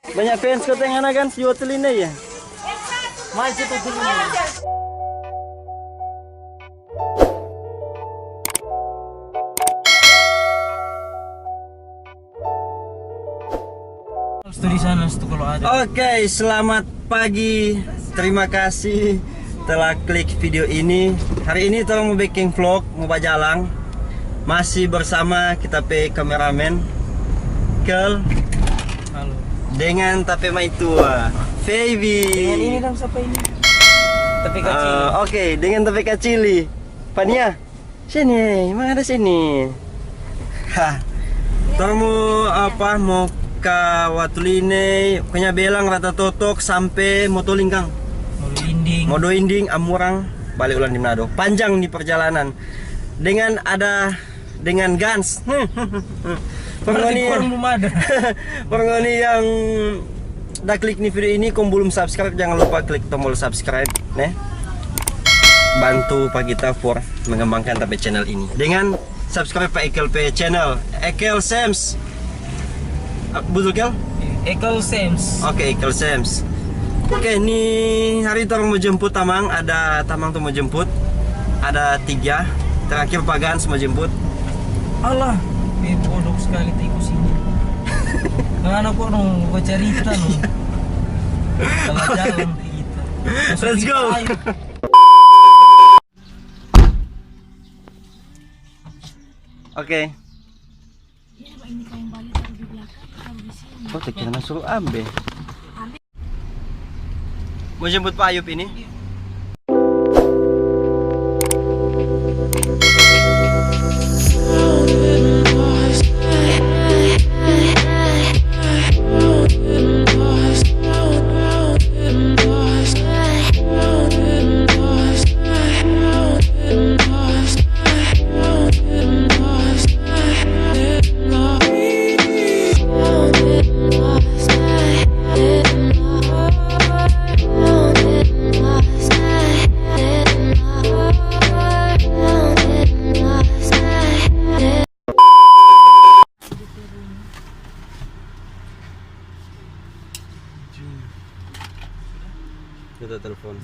Banyak fans ko tayong anagan si Watulinay ya. Masih tuh dulu. Studi sana kalau ada. Oke, selamat pagi. Terima kasih telah klik video ini. Hari ini tolong mau bikin vlog, mau bajalang. Masih bersama kita pe kameramen Kel. Halo. Dengan tape mai tua, Feby. Dengan ini dong siapa ini? Tapi kecil. Oke, dengan tape kacili. Pania, sini, mana ada sini? Hah, mau apa? Mau ke Watulinay, punya belang rata totok sampai Motolingkang. Modo Inding, Amurang, balik ulang di Manado. Panjang nih perjalanan. Dengan Gans. Penggoni yang udah klik nih video ini, kau belum subscribe, jangan lupa klik tombol subscribe, nih. Bantu Pak kita for mengembangkan tapi channel ini. Dengan subscribe Pak Ekel P channel Ekel Sams. Betul Kel? Ekel Sams. Oke, Ekel Sams. Oke, nih hari itu orang mau jemput Tamang, ada Tamang tuh mau jemput, ada 3. Terakhir Pak Gans mau jemput. Allah, bodoh sekali tikus ini. Mana kok nung baca cerita nung. Tengah jalan kita. Let's go. Oke. Oh, tekirnya suruh ambil. Mau jemput Pak Ayub ini? Kita telepon.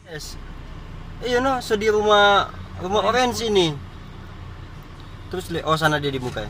Yes. Iya no, so di rumah orange ini. Terus oh sana dia di muka.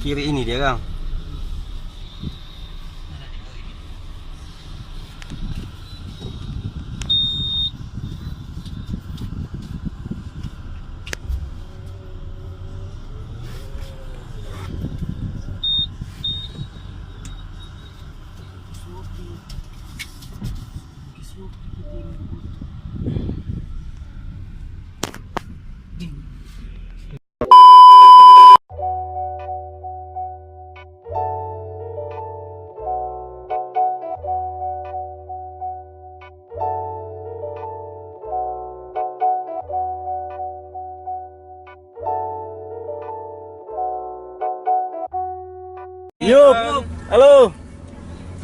Kiri ini dia Kang. Yup, halo.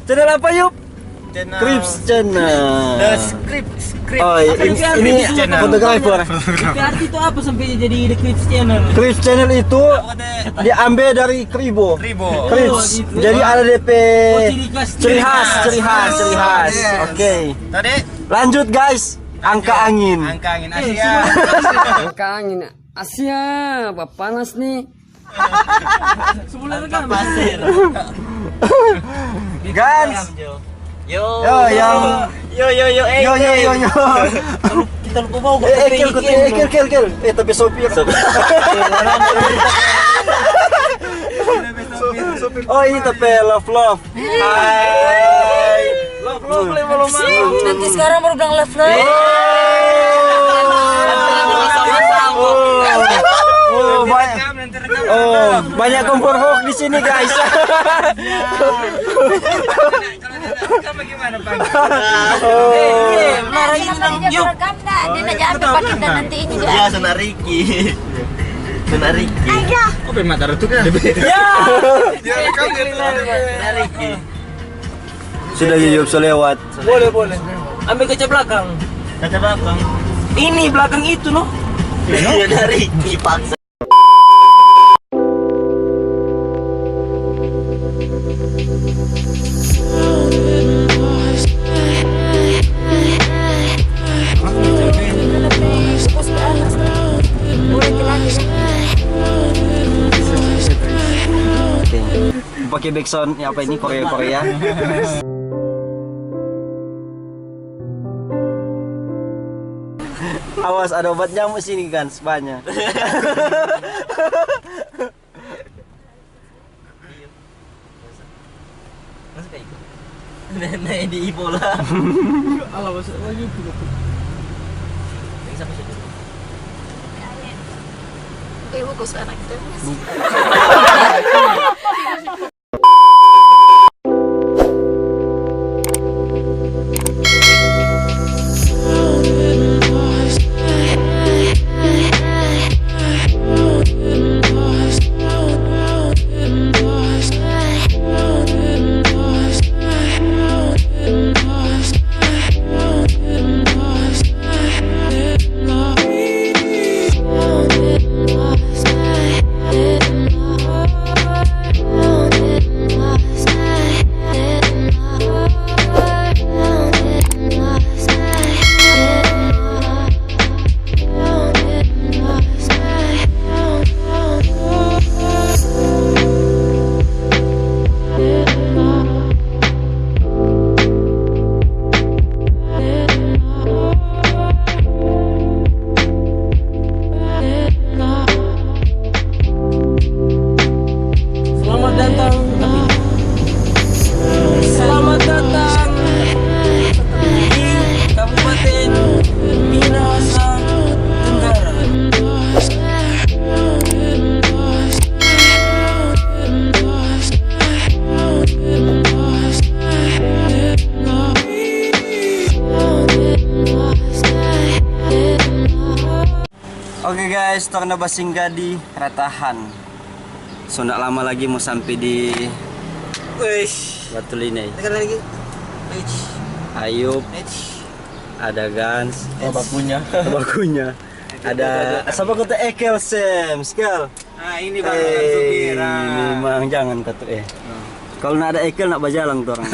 Channel apa Yup? Channel Krips Channel. The Script. Oh, ini fotografer. Arti itu apa sampai jadi The Crips Channel? Krips Channel itu diambil dari Kribo. Krips. Itu. Jadi ada DP Ciri khas. ciri khas. Yes. Oke. Tadi Lanjut guys. Angka angin. angka angin Asia. Angka angin Asia, panas nih. Sebulan kan pasir. Gans. Yo. Yo, Kita lupa mau Kel. Tapi sopir. Oh, ini tapi love. Hai. Love belum mau. Nanti sekarang baru bilang love. Banyak kompor hoax di sini guys. Gimana Pak? Marahin nang yuk. Dia nak jangan pakai dan nanti ini juga. Ya sana Ricky. Menarik. Apa yang mata retuk? Ya. Menarik. Sudah YouTube selewat. Boleh. Ambil kaca belakang. Kaca belakang. Ini belakang itu noh. Menarik. Dipaksa. Pakai backsound ya apa ini Korea. Awas ada obat nyamuk sini kan banyak. Nenek di Ibola. Alah masuk lagi itu. Bagus anak itu. Selamat datang di Kabupaten Minahasa Tenggara. Oke guys, torna basingga di Ratahan. So nggak lama lagi mau sampai di Watuline. lagi. Ayub, ada Gans, bakunya. Ada siapa kata Ekel Sam, Skel. Nah, ini baru Memang jangan kata Kalau nak ada Ekel nak bajalang tuh orang.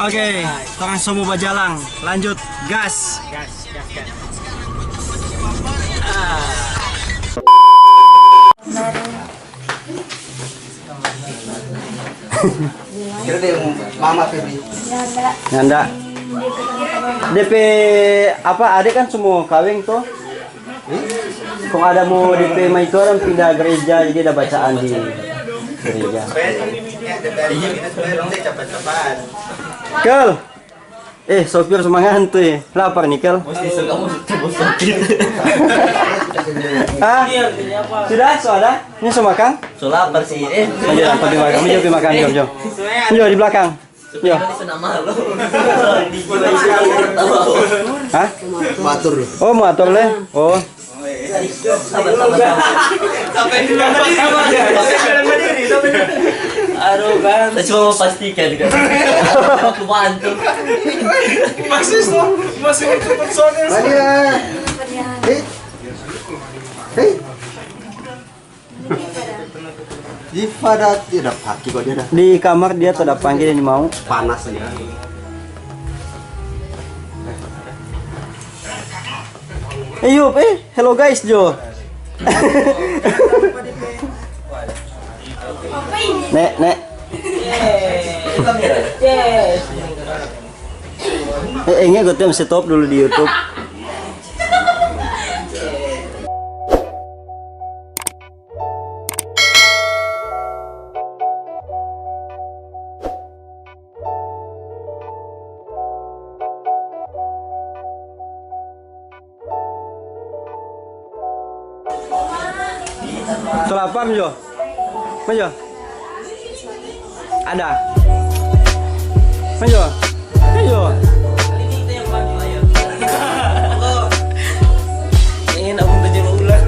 Oke, orang semua bajalang. Lanjut, gas. Kira deh Mama Febri. Nanda. DP apa? Adik kan semua kawin tuh. Kok ada mau DP mah itu orang pindah gereja jadi ada bacaan di gereja. Kel. Sopir semangat tuh. Lapar nih Kel. Ah, sudah, ada? Ini semua makan? So lapar sih. Ayo, pergi makan. Pergi makan, jom. Yo di belakang. Yo. Hah? Matur. Oh, motor le. Oh. Sampai aduh kan. Saya cuma mau pastikan kan. Aku bantu. Masih itu personil. Pada tidak pagi kok dia dah. Di kamar dia tidak panggil ini mau. Panas ya. Yup, hello guys Jo. Nek. Ini gue tuh stop dulu di YouTube. Kelapar Jo. Majo. Ada. Majo. Ingin aku menjadi ular.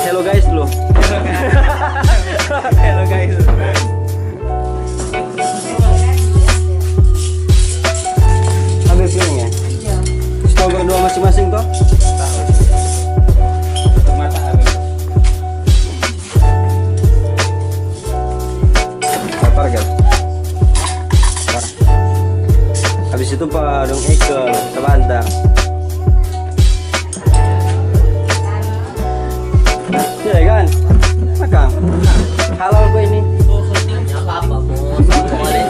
hello guys dulu. Hello guys. Ambil piring ya? Tahu berdua masing-masing toh? Mata habis. Lapar kan? Lapar. Habis itu Pak Dong Ekel ke Bandar. Iya kan? Makan. Halal kok ini. Apa-apa, Bos. Boleh.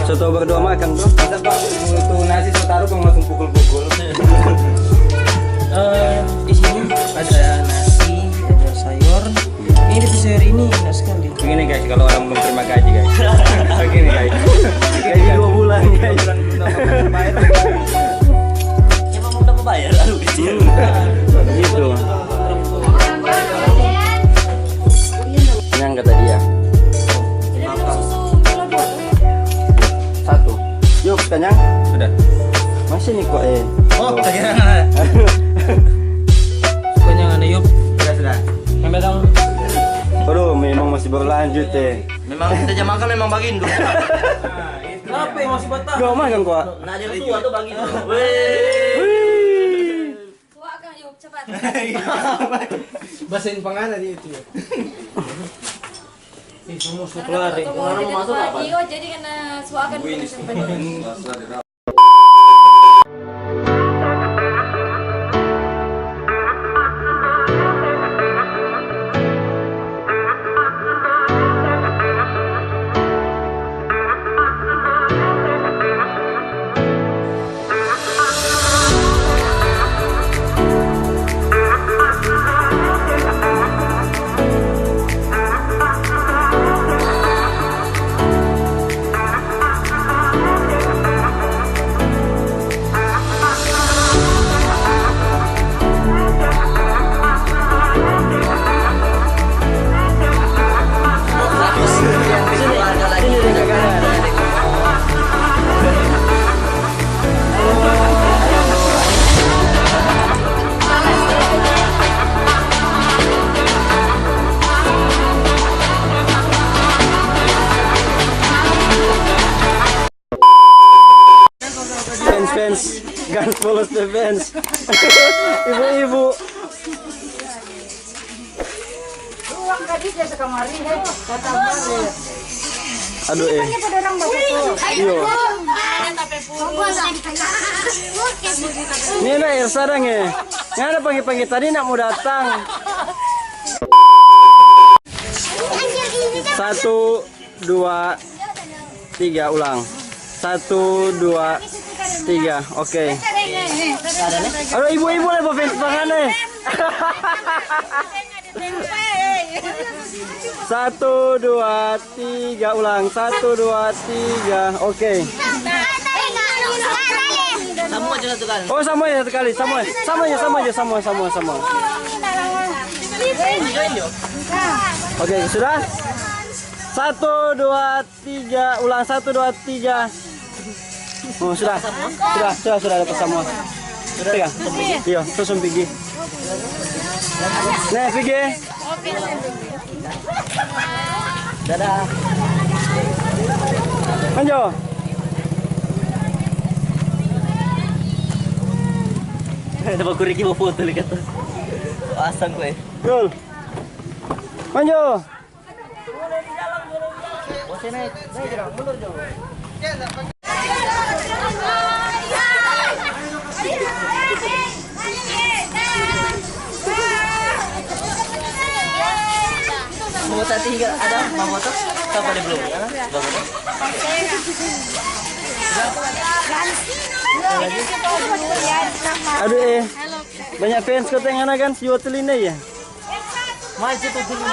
Soto berdua makan tuh. Masa Pak itu nasi saya taruh Bang langsung pukul-pukul. Di sini ada nasi, ada sayur. Ini sayur ini enak sekali. Begini guys, kalau orang belum terima gaji guys. Begini guys. Gaji 2 bulan guys. Ya mau dapat bayar lalu kecil. Gitu. Kenyang kata dia. Satu. Yuk kenyang. Sudah. Masih nih kok Oh, kira Sukanya nggak yuk? Sudah. Sampai dong. Aduh, memang masih berlanjut Memang kita jam makan memang bagiin dulu. Kenapa yang masih batang? Gak makan kok. Nah, dia tua tuh bagiin dulu. Weh. Tua kan yuk cepat. Bahasin panganan dia itu ya. Semua suka lari. Orang mau masuk apa? Iyo jadi kena suakan sampai. Fans, guns follows the fans. Ibu-ibu. Aduh Iyo. Ini ada air sadang ya. Nggak ada pagi-pagi tadi nak mau datang. 1, 2, 3 ulang. 1, 2, 3. Oke. Aduh ibu-ibu lah fans pangannya. 1, 2, 3 ulang. 1, 2, 3. Oke. Sama aja satu kali. Oh sama ya sekali, sama aja. Oke sudah. 1, 2, 3 ulang. 1, 2, 3. Oh sudah dapat semua. Sudah ya? Iya, terus pergi. Nih pergi. Dadah. Manjo. Dapat kuriki mau foto lihat tuh. Pasang gue. Gol. Manjo. Mau tadi ada mau foto? Siapa dia belum? Belum foto. Aduh banyak fans kau tengah kan si Wateline ya. Maju tuh dulu.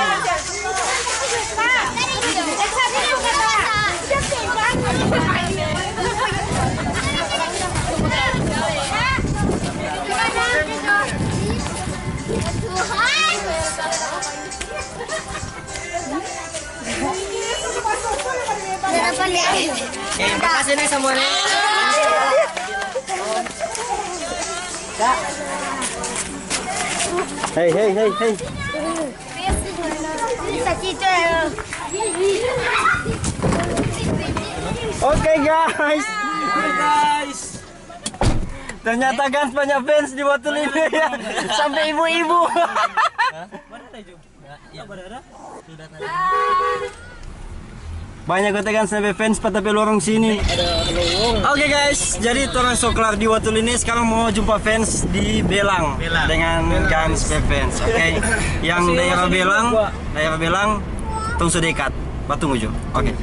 Terima kasih nih semuanya. Hey, hey, hey, hey. Oke guys. Hai guys. Ternyata Gans banyak fans di Batu Lini ya. Sampai ibu-ibu. Banyak kota Gans sampai fans tapi lorong sini. Oke guys, jadi orang soklar di Batu Lini sekarang mau jumpa fans di Belang, dengan Gans fans. Oke. Yang daerah Belang, tunggu dekat Batu Ngujo. Oke.